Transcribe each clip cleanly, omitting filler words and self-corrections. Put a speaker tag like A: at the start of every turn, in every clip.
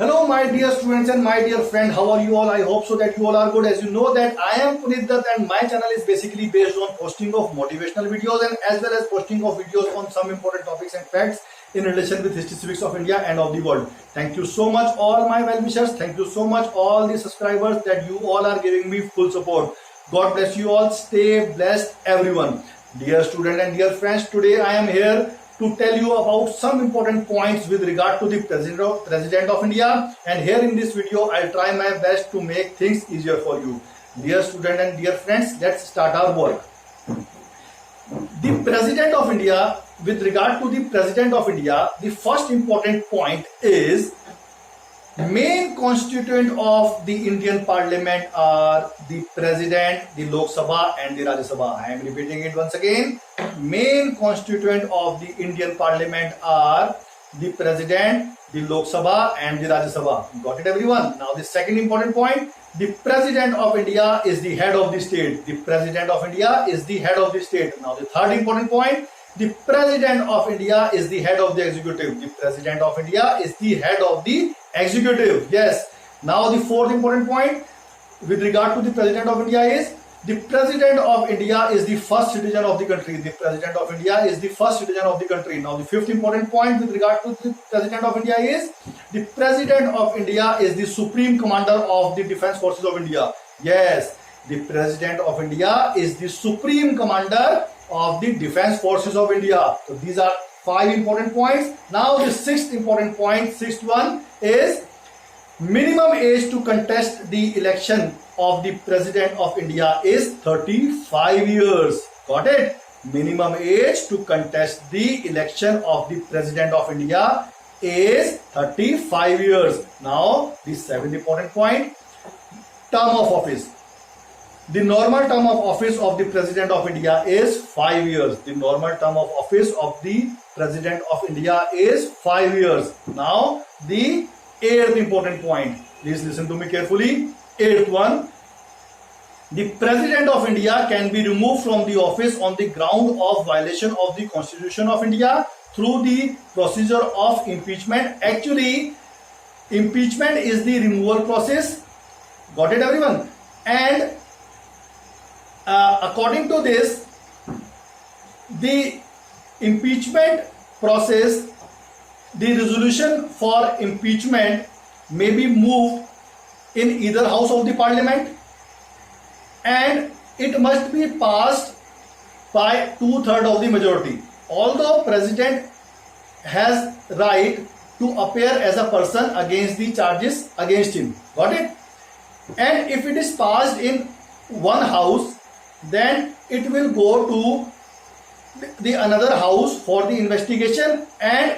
A: Hello my dear students and my dear friend, how are you all? I hope so that you all are good. As you know that I am Puneet Dutt and my channel is basically based on posting of motivational videos and as well as posting of videos on some important topics and facts in relation with history, civics of India and of the world. Thank you so much all my well-wishers. Thank you so much all the subscribers that you all are giving me full support. God bless you all. Stay blessed everyone. Dear student and dear friends, today I am here to tell you about some important points with regard to the President of India, and here in this video I'll try my best to make things easier for you. Dear student and dear friends, let's start our work. The President of India, with regard to the President of India, the first important point is main constituent of the Indian Parliament are the President, the Lok Sabha and the Rajya Sabha. I am repeating it once again. Main constituent of the Indian Parliament are the President, the Lok Sabha and the Rajya Sabha. Got it everyone? Now the second important point, the President of India is the head of the state. The President of India is the head of the state. Now the third important point, the President of India is the head of the executive. The President of India is the head of the executive. Yes. Now the fourth important point with regard to the President of India is the President of India is the first citizen of the country. The President of India is the first citizen of the country. Now the fifth important point with regard to the President of India is the President of India is the Supreme Commander of the Defence Forces of India. Yes, the President of India is the Supreme Commander of the Defence Forces of India. So these are 5 important points. Now the sixth important point, sixth one is minimum age to contest the election of the President of India is 35 years. Got it? Minimum age to contest the election of the President of India is 35 years. Now the seventh important point, term of office. The normal term of office of the President of India is 5 years. The normal term of office of the President of India is 5 years. Now the eighth important point. Please listen to me carefully. Eighth one. The President of India can be removed from the office on the ground of violation of the Constitution of India through the procedure of impeachment. Actually, impeachment is the removal process. Got it everyone? And according to this, the impeachment process, the resolution for impeachment may be moved in either house of the parliament and it must be passed by 2/3 of the majority. Although President has right to appear as a person against the charges against him. Got it? And if it is passed in one house, then it will go to the another house for the investigation, and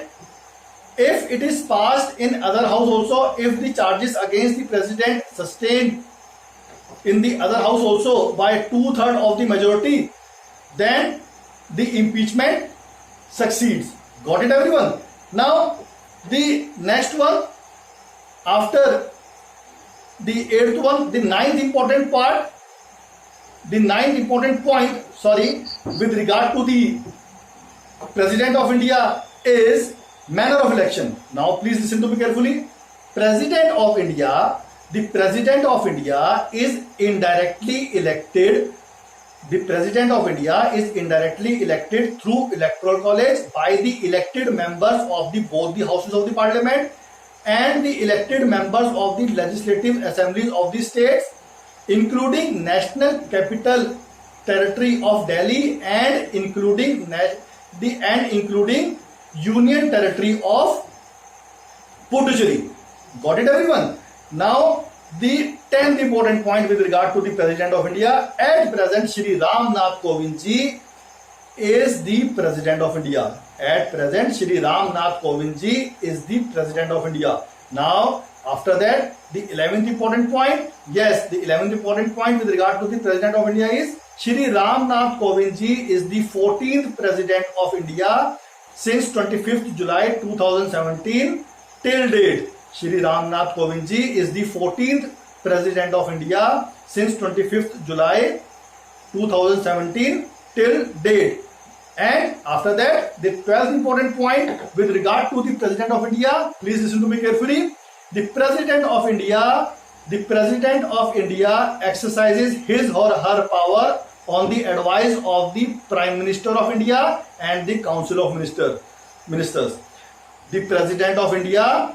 A: if it is passed in other house also, if the charges against the President sustained in the other house also by 2/3 of the majority, then the impeachment succeeds. Got it everyone? Now the next one, after the eighth one, the ninth important part, the ninth important point, with regard to the President of India is manner of election. Now please listen to me carefully. President of India, the President of India is indirectly elected. The President of India is indirectly elected through electoral college by the elected members of both the houses of the parliament and the elected members of the legislative assemblies of the states, including National Capital Territory of Delhi and including Union Territory of Puducherry. Got it everyone? Now the 10th important point with regard to the President of India. At present, Shri Ram Nath Kovind ji is the President of India. At present, Shri Ram Nath Kovind ji is the President of India. Now after that, the 11th important point. Yes, the 11th important point with regard to the President of India is Shri Ram Nath Kovind ji is the 14th President of India since 25th July 2017 till date. Shri Ram Nath Kovind ji is the 14th President of India since 25th July 2017 till date. And after that, the 12th important point with regard to the President of India, please listen to me carefully. The President of India exercises his or her power on the advice of the Prime Minister of India and the Council of Ministers. The President of India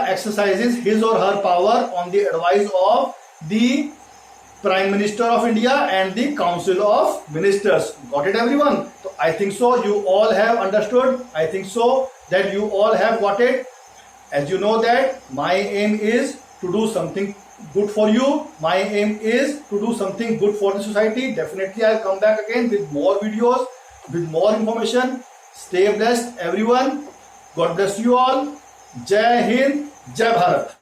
A: exercises his or her power on the advice of the Prime Minister of India and the Council of Ministers. Got it, everyone? So I think so you all have understood. I think so that you all have got it. As you know that my aim is to do something good for you. My aim is to do something good for the society. Definitely I'll come back again with more videos, with more information. Stay blessed, everyone. God bless you all. Jai Hind, Jai Bharat.